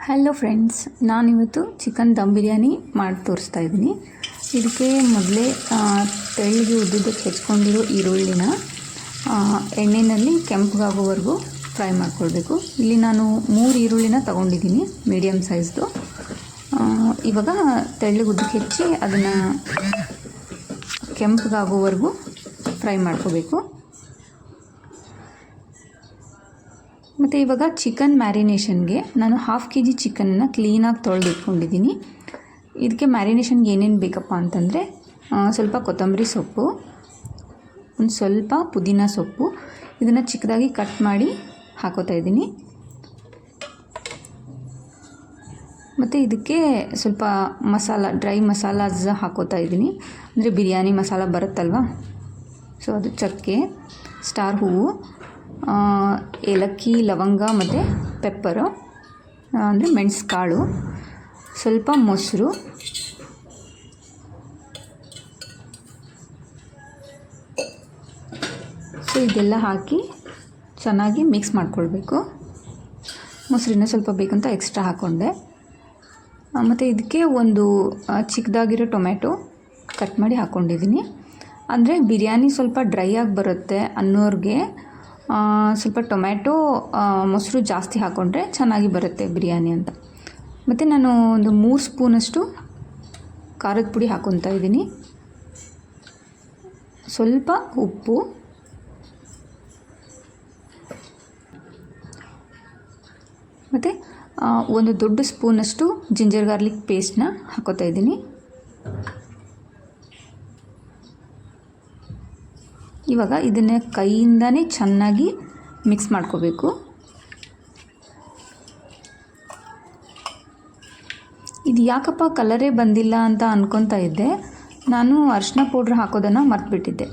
Hello friends, ನಾನಿವತ್ತು chicken dum biryani ಮಾಡಿ ತೋರಿಸ್ತಾ ಇದ್ದೀನಿ. ಇದಕ್ಕೆ ಮೊದಲೇ ತೆಳ್ಳಗೆ ಉದ್ದುದ್ದಕ್ಕೆ ಹೆಚ್ಕೊಂಡಿರೋ ಈರುಳ್ಳಿನ ಎಣ್ಣೆಯಲ್ಲಿ ಕೆಂಪಗಾಗೋವರೆಗೂ ಫ್ರೈ ಮಾಡ್ಕೊಳ್ಬೇಕು. ಇಲ್ಲಿ ನಾನು 3 ಈರುಳ್ಳಿನ ತೊಗೊಂಡಿದ್ದೀನಿ, ಮೀಡಿಯಮ್ ಸೈಜ್ದು. ಇವಾಗ ತೆಳ್ಳಗೆ ಉದ್ದಕ್ಕೆ ಹೆಚ್ಚಿ ಅದನ್ನು ಕೆಂಪಗಾಗೋವರೆಗೂ ಫ್ರೈ ಮಾಡ್ಕೋಬೇಕು. ಮತ್ತು ಇವಾಗ ಚಿಕನ್ ಮ್ಯಾರಿನೇಷನ್ಗೆ ನಾನು 1/2 kg ಚಿಕನ್ನ ಕ್ಲೀನಾಗಿ ತೊಳೆದಿಟ್ಕೊಂಡಿದ್ದೀನಿ. ಇದಕ್ಕೆ ಮ್ಯಾರಿನೇಷನ್ಗೆ ಏನೇನು ಬೇಕಪ್ಪ ಅಂತಂದರೆ ಸ್ವಲ್ಪ ಕೊತ್ತಂಬರಿ ಸೊಪ್ಪು, ಒಂದು ಸ್ವಲ್ಪ ಪುದೀನ ಸೊಪ್ಪು, ಇದನ್ನು ಚಿಕ್ಕದಾಗಿ ಕಟ್ ಮಾಡಿ ಹಾಕೋತಾ ಇದ್ದೀನಿ. ಮತ್ತು ಇದಕ್ಕೆ ಸ್ವಲ್ಪ ಡ್ರೈ ಮಸಾಲಾಸ್ ಹಾಕೋತಾ ಇದ್ದೀನಿ. ಅಂದರೆ ಬಿರಿಯಾನಿ ಮಸಾಲ ಬರುತ್ತಲ್ವ, ಸೊ ಅದು ಚಕ್ಕೆ, ಸ್ಟಾರ್ ಹೂವು, ಏಲಕ್ಕಿ, ಲವಂಗ ಮತ್ತು ಪೆಪ್ಪರು, ಅಂದರೆ ಮೆಣಸು ಕಾಳು, ಸ್ವಲ್ಪ ಮೊಸರು, ಸೊ ಇದೆಲ್ಲ ಹಾಕಿ ಚೆನ್ನಾಗಿ ಮಿಕ್ಸ್ ಮಾಡ್ಕೊಳ್ಬೇಕು. ಮೊಸರಿನ ಸ್ವಲ್ಪ ಬೇಕಂತ ಎಕ್ಸ್ಟ್ರಾ ಹಾಕ್ಕೊಂಡೆ. ಮತ್ತು ಇದಕ್ಕೆ ಒಂದು ಚಿಕ್ಕದಾಗಿರೋ ಟೊಮೆಟೊ ಕಟ್ ಮಾಡಿ ಹಾಕ್ಕೊಂಡಿದ್ದೀನಿ. ಅಂದರೆ ಬಿರಿಯಾನಿ ಸ್ವಲ್ಪ ಡ್ರೈ ಆಗಿ ಬರುತ್ತೆ ಅನ್ನೋರಿಗೆ ಸ್ವಲ್ಪ ಟೊಮ್ಯಾಟೊ ಮೊಸರು ಜಾಸ್ತಿ ಹಾಕ್ಕೊಂಡ್ರೆ ಚೆನ್ನಾಗಿ ಬರುತ್ತೆ ಬಿರಿಯಾನಿ ಅಂತ. ಮತ್ತು ನಾನು ಒಂದು 3 ಸ್ಪೂನಷ್ಟು ಖಾರದ ಪುಡಿ ಹಾಕ್ಕೊತಾ ಇದ್ದೀನಿ, ಸ್ವಲ್ಪ ಉಪ್ಪು, ಮತ್ತು ಒಂದು ದೊಡ್ಡ ಸ್ಪೂನಷ್ಟು ಜಿಂಜರ್ ಗಾರ್ಲಿಕ್ ಪೇಸ್ಟ್ನ ಹಾಕ್ಕೋತಾ ಇದ್ದೀನಿ. ಇವಾಗ ಇದನ್ನು ಕೈಯಿಂದನೇ ಚೆನ್ನಾಗಿ ಮಿಕ್ಸ್ ಮಾಡ್ಕೋಬೇಕು. ಇದು ಯಾಕಪ್ಪ ಕಲರೇ ಬಂದಿಲ್ಲ ಅಂತ ಅಂದ್ಕೊತಾ ಇದ್ದೆ. ನಾನು ಅರಿಶಿನ ಪೌಡ್ರ್ ಹಾಕೋದನ್ನು ಮರ್ತುಬಿಟ್ಟಿದ್ದೆ.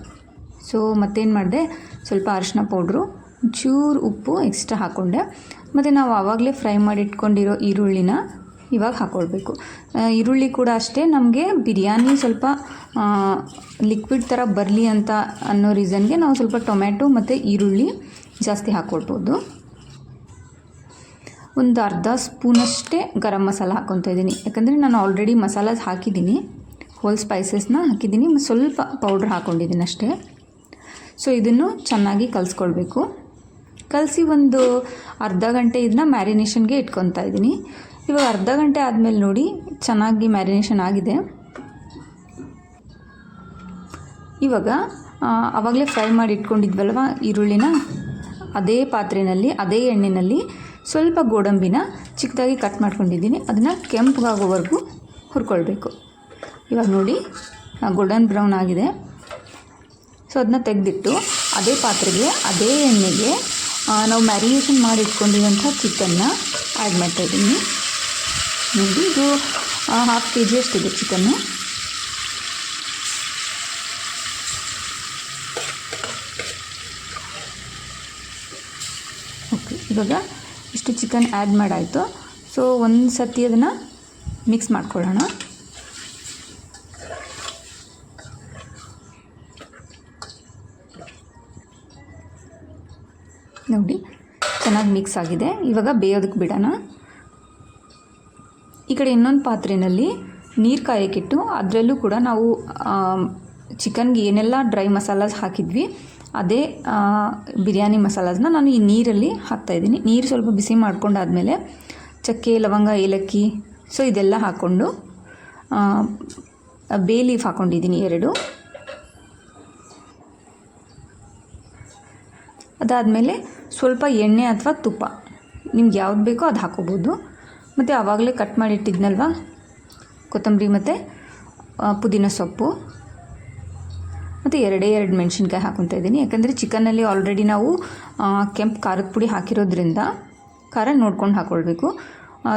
ಸೊ ಮತ್ತೇನು ಮಾಡಿದೆ, ಸ್ವಲ್ಪ ಅರಿಶಿನ ಪೌಡ್ರು, ಚೂರು ಉಪ್ಪು ಎಕ್ಸ್ಟ್ರಾ ಹಾಕ್ಕೊಂಡೆ. ಮತ್ತು ನಾವು ಆವಾಗಲೇ ಫ್ರೈ ಮಾಡಿ ಇಟ್ಕೊಂಡಿರೋ ಈರುಳ್ಳಿನ ಇವಾಗ ಹಾಕ್ಕೊಳ್ಬೇಕು. ಈರುಳ್ಳಿ ಕೂಡ ಅಷ್ಟೇ, ನಮಗೆ ಬಿರಿಯಾನಿ ಸ್ವಲ್ಪ ಲಿಕ್ವಿಡ್ ಥರ ಬರಲಿ ಅಂತ ಅನ್ನೋ ರೀಸನ್ಗೆ ನಾವು ಸ್ವಲ್ಪ ಟೊಮ್ಯಾಟೊ ಮತ್ತು ಈರುಳ್ಳಿ ಜಾಸ್ತಿ ಹಾಕ್ಕೊಳ್ಬೋದು. ಒಂದು ಅರ್ಧ ಸ್ಪೂನಷ್ಟೇ ಗರಂ ಮಸಾಲ ಹಾಕ್ಕೊತಾ ಇದ್ದೀನಿ, ಯಾಕಂದರೆ ನಾನು ಆಲ್ರೆಡಿ ಮಸಾಲ ಹಾಕಿದ್ದೀನಿ, ಹೋಲ್ ಸ್ಪೈಸಸ್ನ ಹಾಕಿದ್ದೀನಿ, ಸ್ವಲ್ಪ ಪೌಡ್ರ್ ಹಾಕ್ಕೊಂಡಿದ್ದೀನಿ ಅಷ್ಟೇ. ಸೊ ಇದನ್ನು ಚೆನ್ನಾಗಿ ಕಲಿಸ್ಕೊಳ್ಬೇಕು. ಕಲಸಿ ಒಂದು ಅರ್ಧ ಗಂಟೆ ಇದನ್ನ ಮ್ಯಾರಿನೇಷನ್ಗೆ ಇಟ್ಕೊತಾ ಇದ್ದೀನಿ. ಇವಾಗ ಅರ್ಧ ಗಂಟೆ ಆದಮೇಲೆ ನೋಡಿ ಚೆನ್ನಾಗಿ ಮ್ಯಾರಿನೇಷನ್ ಆಗಿದೆ. ಇವಾಗ ಆವಾಗಲೇ ಫ್ರೈ ಮಾಡಿ ಇಟ್ಕೊಂಡಿದ್ವಲ್ವ ಈರುಳ್ಳಿನ, ಅದೇ ಪಾತ್ರೆಯಲ್ಲಿ ಅದೇ ಎಣ್ಣೆಯಲ್ಲಿ ಸ್ವಲ್ಪ ಗೋಡಂಬಿನ ಚಿಕ್ಕದಾಗಿ ಕಟ್ ಮಾಡ್ಕೊಂಡಿದ್ದೀನಿ, ಅದನ್ನು ಕೆಂಪಗಾಗೋವರೆಗೂ ಹುರ್ಕೊಳ್ಬೇಕು. ಇವಾಗ ನೋಡಿ ಗೋಲ್ಡನ್ ಬ್ರೌನ್ ಆಗಿದೆ. ಸೊ ಅದನ್ನ ತೆಗೆದಿಟ್ಟು ಅದೇ ಪಾತ್ರೆಗೆ ಅದೇ ಎಣ್ಣೆಗೆ ನಾವು ಮ್ಯಾರಿನೇಷನ್ ಮಾಡಿ ಇಟ್ಕೊಂಡಿರೋಂಥ ಚಿಕನ್ನ ಆ್ಯಡ್ ಮಾಡ್ತಾಯಿದ್ದೀನಿ. ನೋಡಿ ಇದು 1/2 kg ಅಷ್ಟಿದೆ ಚಿಕನ್ನು. ಓಕೆ, ಇವಾಗ ಇಷ್ಟು ಚಿಕನ್ ಆ್ಯಡ್ ಮಾಡಾಯಿತು. ಸೊ ಒಂದು ಸತಿ ಅದನ್ನು ಮಿಕ್ಸ್ ಮಾಡ್ಕೊಳ್ಳೋಣ. ನೋಡಿ ಚೆನ್ನಾಗಿ ಮಿಕ್ಸ್ ಆಗಿದೆ. ಇವಾಗ ಬೇಯೋದಕ್ಕೆ ಬಿಡೋಣ. ಈ ಕಡೆ ಇನ್ನೊಂದು ಪಾತ್ರೆಯಲ್ಲಿ ನೀರು ಕಾಯಕ್ಕಿಟ್ಟು ಅದರಲ್ಲೂ ಕೂಡ ನಾವು ಚಿಕನ್ಗೆ ಏನೆಲ್ಲ ಡ್ರೈ ಮಸಾಲಾಸ್ ಹಾಕಿದ್ವಿ ಅದೇ ಬಿರಿಯಾನಿ ಮಸಾಲಾಸ್ನ ನಾನು ಈ ನೀರಲ್ಲಿ ಹಾಕ್ತಾಯಿದ್ದೀನಿ. ನೀರು ಸ್ವಲ್ಪ ಬಿಸಿ ಮಾಡ್ಕೊಂಡಾದಮೇಲೆ ಚಕ್ಕೆ, ಲವಂಗ, ಏಲಕ್ಕಿ, ಸೊ ಇದೆಲ್ಲ ಹಾಕ್ಕೊಂಡು ಬೇ ಲೀಫ್ ಹಾಕ್ಕೊಂಡಿದ್ದೀನಿ 2. ಅದಾದಮೇಲೆ ಸ್ವಲ್ಪ ಎಣ್ಣೆ ಅಥವಾ ತುಪ್ಪ ನಿಮ್ಗೆ ಯಾವ್ದು ಬೇಕೋ ಅದು ಹಾಕೋಬೋದು. ಮತ್ತು ಆವಾಗಲೇ ಕಟ್ ಮಾಡಿಟ್ಟಿದ್ನಲ್ವ ಕೊತ್ತಂಬರಿ ಮತ್ತು ಪುದೀನ ಸೊಪ್ಪು, ಮತ್ತು 2 ಮೆಣಸಿನ್ಕಾಯಿ ಹಾಕ್ಕೊತಾ ಇದ್ದೀನಿ. ಯಾಕಂದರೆ ಚಿಕನ್ನಲ್ಲಿ ಆಲ್ರೆಡಿ ನಾವು ಕೆಂಪು ಖಾರದ ಪುಡಿ ಹಾಕಿರೋದ್ರಿಂದ ಖಾರ ನೋಡ್ಕೊಂಡು ಹಾಕ್ಕೊಳ್ಬೇಕು.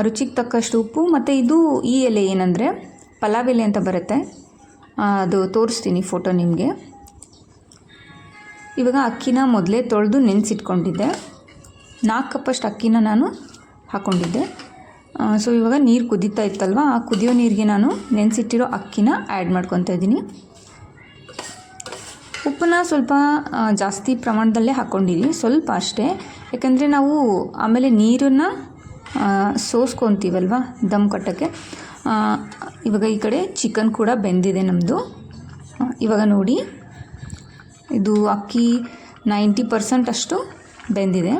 ರುಚಿಗೆ ತಕ್ಕಷ್ಟು ಉಪ್ಪು. ಮತ್ತು ಇದು ಈ ಎಲೆ ಏನಂದರೆ ಪಲಾವ್ ಎಲೆ ಅಂತ ಬರುತ್ತೆ, ಅದು ತೋರಿಸ್ತೀನಿ ಫೋಟೋ ನಿಮಗೆ. ಇವಾಗ ಅಕ್ಕಿನ ಮೊದಲೇ ತೊಳೆದು ನೆನೆಸಿಟ್ಕೊಂಡಿದ್ದೆ. 4 ಕಪ್ಪಷ್ಟು ಅಕ್ಕಿನ ನಾನು ಹಾಕ್ಕೊಂಡಿದ್ದೆ. ಸೊ ಇವಾಗ ನೀರು ಕುದೀತಾ ಇತ್ತಲ್ವ, ಆ ಕುದಿಯೋ ನೀರಿಗೆ ನಾನು ನೆನೆಸಿಟ್ಟಿರೋ ಅಕ್ಕಿನ ಆ್ಯಡ್ ಮಾಡ್ಕೊತಾ ಇದ್ದೀನಿ. ಉಪ್ಪನ್ನ ಸ್ವಲ್ಪ ಜಾಸ್ತಿ ಪ್ರಮಾಣದಲ್ಲೇ ಹಾಕ್ಕೊಂಡಿದ್ದೀನಿ, ಸ್ವಲ್ಪ ಅಷ್ಟೇ. ಯಾಕಂದರೆ ನಾವು ಆಮೇಲೆ ನೀರನ್ನು ಸೋಸ್ಕೊತೀವಲ್ವ ದಮ್ ಕಟ್ಟೋಕ್ಕೆ. ಇವಾಗ ಈ ಕಡೆ ಚಿಕನ್ ಕೂಡ ಬೆಂದಿದೆ ನಮ್ಮದು. ಇವಾಗ ನೋಡಿ, ಇದು ಅಕ್ಕಿ 90% ಅಷ್ಟು ಬೆಂದಿದೆ.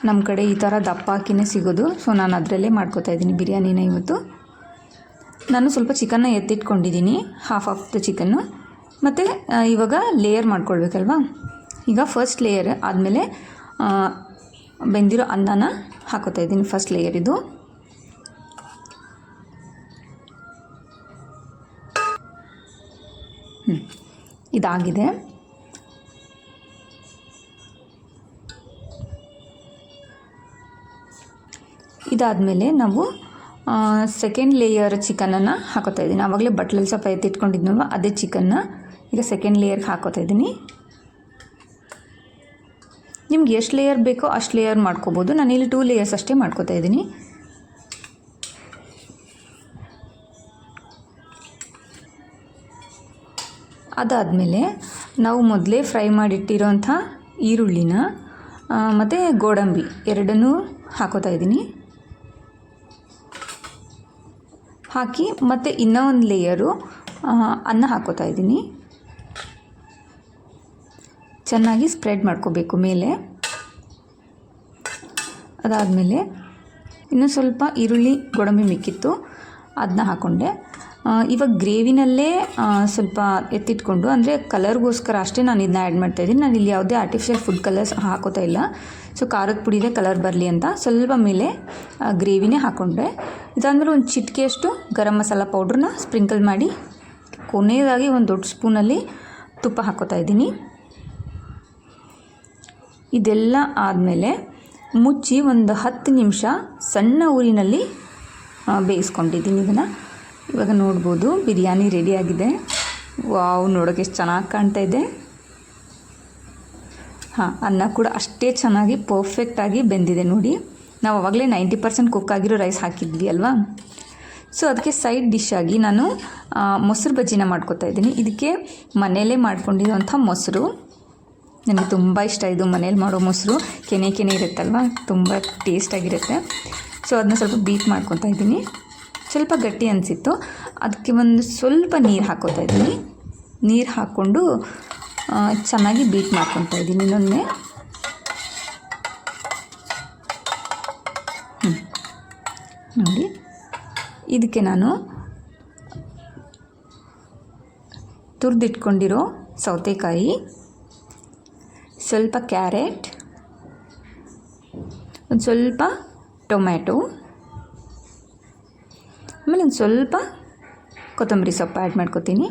ನಮ್ಮ ಕಡೆ ಈ ಥರ ದಪ್ಪ ಅಕ್ಕಿನೇ ಸಿಗೋದು, ಸೊ ನಾನು ಅದರಲ್ಲೇ ಮಾಡ್ಕೋತಾಯಿದ್ದೀನಿ ಬಿರಿಯಾನಿನ ಇವತ್ತು. ನಾನು ಸ್ವಲ್ಪ ಚಿಕನ್ನ ಎತ್ತಿಟ್ಕೊಂಡಿದ್ದೀನಿ, ಹಾಫ್ ಆಫ್ ದ ಚಿಕನ್ನು. ಮತ್ತು ಇವಾಗ ಲೇಯರ್ ಮಾಡ್ಕೊಳ್ಬೇಕಲ್ವ. ಈಗ ಫಸ್ಟ್ ಲೇಯರ್ ಆದಮೇಲೆ ಬೆಂದಿರೋ ಅನ್ನನ ಹಾಕೋತಾಯಿದ್ದೀನಿ. ಫಸ್ಟ್ ಲೇಯರ್ ಇದು. ಇದಾಗಿದೆ. ಇದಾದಮೇಲೆ ನಾವು ಸೆಕೆಂಡ್ ಲೇಯರ್ ಚಿಕನನ್ನು ಹಾಕೋತಾಯಿದ್ದೀನಿ. ಆವಾಗಲೇ ಬಟ್ಲಲ್ಲಿ ಸ್ವಲ್ಪ ಎತ್ತಿಟ್ಕೊಂಡಿದ್ನಲ್ವ, ಅದೇ ಚಿಕನ್ನ ಈಗ ಸೆಕೆಂಡ್ ಲೇಯರ್ಗೆ ಹಾಕೋತಾಯಿದ್ದೀನಿ. ನಿಮ್ಗೆ ಎಷ್ಟು ಲೇಯರ್ ಬೇಕೋ ಅಷ್ಟು ಲೇಯರ್ ಮಾಡ್ಕೋಬೋದು. ನಾನಿಲ್ಲಿ 2 ಲೇಯರ್ಸ್ ಅಷ್ಟೇ ಮಾಡ್ಕೋತಾಯಿದ್ದೀನಿ. ಅದಾದಮೇಲೆ ನಾವು ಮೊದಲೇ ಫ್ರೈ ಮಾಡಿಟ್ಟಿರೋಂಥ ಈರುಳ್ಳಿನ ಮತ್ತು ಗೋಡಂಬಿ ಎರಡನ್ನೂ ಹಾಕೋತಾಯಿದ್ದೀನಿ. ಹಾಕಿ ಮತ್ತು ಇನ್ನೂ ಒಂದು ಲೇಯರು ಅನ್ನ ಹಾಕೋತಾಯಿದ್ದೀನಿ. ಚೆನ್ನಾಗಿ ಸ್ಪ್ರೆಡ್ ಮಾಡ್ಕೋಬೇಕು ಮೇಲೆ. ಅದಾದಮೇಲೆ ಇನ್ನೂ ಸ್ವಲ್ಪ ಈರುಳ್ಳಿ ಗೋಡಂಬಿ ಮಿಕ್ಕಿತ್ತು, ಅದನ್ನ ಹಾಕ್ಕೊಂಡೆ. ಇವಾಗ ಗ್ರೇವಿನಲ್ಲೇ ಸ್ವಲ್ಪ ಎತ್ತಿಟ್ಕೊಂಡು, ಅಂದರೆ ಕಲರ್ಗೋಸ್ಕರ ಅಷ್ಟೇ ನಾನು ಇದನ್ನ ಆ್ಯಡ್ ಮಾಡ್ತಾಯಿದ್ದೀನಿ. ನಾನು ಇಲ್ಲಿ ಯಾವುದೇ ಆರ್ಟಿಫಿಷಿಯಲ್ ಫುಡ್ ಕಲರ್ಸ್ ಹಾಕೋತಾ ಇಲ್ಲ. ಸೊ ಖಾರದ ಪುಡಿದೆ ಕಲರ್ ಬರಲಿ ಅಂತ ಸ್ವಲ್ಪ ಮೇಲೆ ಗ್ರೇವಿನೇ ಹಾಕ್ಕೊಂಡೆ. ಇದಾದಮೇಲೆ ಒಂದು ಚಿಟಿಕೆಯಷ್ಟು ಗರಂ ಮಸಾಲ ಪೌಡ್ರನ್ನ ಸ್ಪ್ರಿಂಕಲ್ ಮಾಡಿ, ಕೊನೆಯದಾಗಿ ಒಂದು ದೊಡ್ಡ ಸ್ಪೂನಲ್ಲಿ ತುಪ್ಪ ಹಾಕೋತಾಯಿದ್ದೀನಿ. ಇದೆಲ್ಲ ಆದಮೇಲೆ ಮುಚ್ಚಿ ಒಂದು 10 ನಿಮಿಷ ಸಣ್ಣ ಊರಿನಲ್ಲಿ ಬೇಯಿಸ್ಕೊಂಡಿದ್ದೀನಿ ಇದನ್ನು. ಇವಾಗ ನೋಡ್ಬೋದು ಬಿರಿಯಾನಿ ರೆಡಿಯಾಗಿದೆ. ವಾವ್, ನೋಡೋಕ್ಕೆ ಎಷ್ಟು ಚೆನ್ನಾಗಿ ಕಾಣ್ತಾ ಇದೆ. ಅನ್ನ ಕೂಡ ಅಷ್ಟೇ ಚೆನ್ನಾಗಿ ಪರ್ಫೆಕ್ಟಾಗಿ ಬೆಂದಿದೆ ನೋಡಿ. ನಾವು ಆವಾಗಲೇ 90% ಕುಕ್ ಆಗಿರೋ ರೈಸ್ ಹಾಕಿದ್ವಿ ಅಲ್ವಾ. ಸೊ ಅದಕ್ಕೆ ಸೈಡ್ ಡಿಶ್ ಆಗಿ ನಾನು ಮೊಸರು ಬಜ್ಜಿನ ಮಾಡ್ಕೊತಾ ಇದ್ದೀನಿ. ಇದಕ್ಕೆ ಮನೆಯಲ್ಲೇ ಮಾಡ್ಕೊಂಡಿರೋಂಥ ಮೊಸರು ನನಗೆ ತುಂಬ ಇಷ್ಟ. ಇದು ಮನೇಲಿ ಮಾಡೋ ಮೊಸರು ಕೆನೆ ಇರುತ್ತಲ್ವ, ತುಂಬ ಟೇಸ್ಟಾಗಿರುತ್ತೆ. ಸೊ ಅದನ್ನ ಸ್ವಲ್ಪ ಬೀಟ್ ಮಾಡ್ಕೊತಾ ಇದ್ದೀನಿ. ಸ್ವಲ್ಪ ಗಟ್ಟಿ ಅನಿಸಿತ್ತು, ಅದಕ್ಕೆ ಒಂದು ಸ್ವಲ್ಪ ನೀರು ಹಾಕ್ಕೋತಾ ಇದ್ದೀನಿ. ನೀರು ಹಾಕ್ಕೊಂಡು ಚೆನ್ನಾಗಿ ಬೀಟ್ ಮಾಡ್ಕೊತಾ ಇದ್ದೀನಿ ಇನ್ನೊಮ್ಮೆ. ನೋಡಿ, ಇದಕ್ಕೆ ನಾನು ತುರಿದಿಟ್ಕೊಂಡಿರೋ ಸೌತೆಕಾಯಿ, ಸ್ವಲ್ಪ ಕ್ಯಾರೆಟ್, ಒಂದು ಸ್ವಲ್ಪ ಟೊಮ್ಯಾಟೊ, ಆಮೇಲೆ ಒಂದು ಸ್ವಲ್ಪ ಕೊತ್ತಂಬರಿ ಸೊಪ್ಪು ಆ್ಯಡ್ ಮಾಡ್ಕೊತೀನಿ.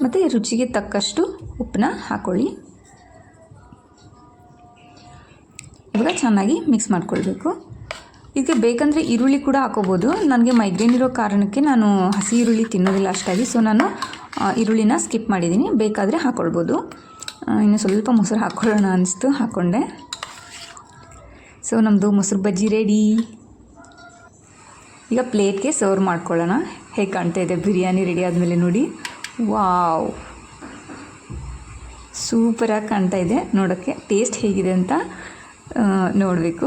ಮತ್ತು ರುಚಿಗೆ ತಕ್ಕಷ್ಟು ಉಪ್ಪನ್ನ ಹಾಕ್ಕೊಳ್ಳಿ. ಇವಾಗ ಚೆನ್ನಾಗಿ ಮಿಕ್ಸ್ ಮಾಡ್ಕೊಳ್ಬೇಕು. ಇದಕ್ಕೆ ಬೇಕಂದರೆ ಈರುಳ್ಳಿ ಕೂಡ ಹಾಕೋಬೋದು. ನನಗೆ ಮೈಗ್ರೇನ್ ಇರೋ ಕಾರಣಕ್ಕೆ ನಾನು ಹಸಿ ಈರುಳ್ಳಿ ತಿನ್ನೋದಿಲ್ಲ ಅಷ್ಟಾಗಿ, ಸೊ ನಾನು ಈರುಳ್ಳಿನ ಸ್ಕಿಪ್ ಮಾಡಿದ್ದೀನಿ. ಬೇಕಾದರೆ ಹಾಕ್ಕೊಳ್ಬೋದು. ಇನ್ನು ಸ್ವಲ್ಪ ಮೊಸರು ಹಾಕ್ಕೊಳ್ಳೋಣ ಅನಿಸ್ತು, ಹಾಕ್ಕೊಂಡೆ. ಸೊ ನಮ್ಮದು ಮೊಸರು ಬಜ್ಜಿ ರೆಡಿ. ಈಗ ಪ್ಲೇಟ್ಗೆ ಸರ್ವ್ ಮಾಡ್ಕೊಳ್ಳೋಣ. ಹೇಗೆ ಕಾಣ್ತಾ ಇದೆ ಬಿರಿಯಾನಿ ರೆಡಿ ಆದಮೇಲೆ ನೋಡಿ. ವಾವ್, ಸೂಪರಾಗಿ ಕಾಣ್ತಾ ಇದೆ. ನೋಡೋಕ್ಕೆ ಟೇಸ್ಟ್ ಹೇಗಿದೆ ಅಂತ ನೋಡಬೇಕು.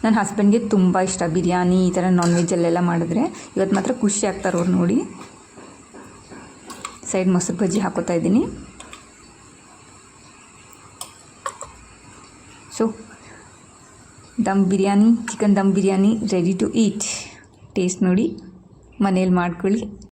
ನನ್ನ ಹಸ್ಬೆಂಡ್ಗೆ ತುಂಬ ಇಷ್ಟ ಬಿರಿಯಾನಿ, ಈ ಥರ ನಾನ್ ವೆಜ್ಜಲ್ಲೆಲ್ಲ ಮಾಡಿದ್ರೆ. ಇವತ್ತು ಮಾತ್ರ ಖುಷಿ ಆಗ್ತಾರೆ ಅವ್ರು ನೋಡಿ. ಸೈಡ್ ಮೊಸರು ಬಜ್ಜಿ ಹಾಕೋತಾ ಇದ್ದೀನಿ. So dum biryani, chicken dum biryani ready to eat. Taste ನೋಡಿ, ಮನೇಲಿ ಮಾಡ್ಕೊಳ್ಳಿ.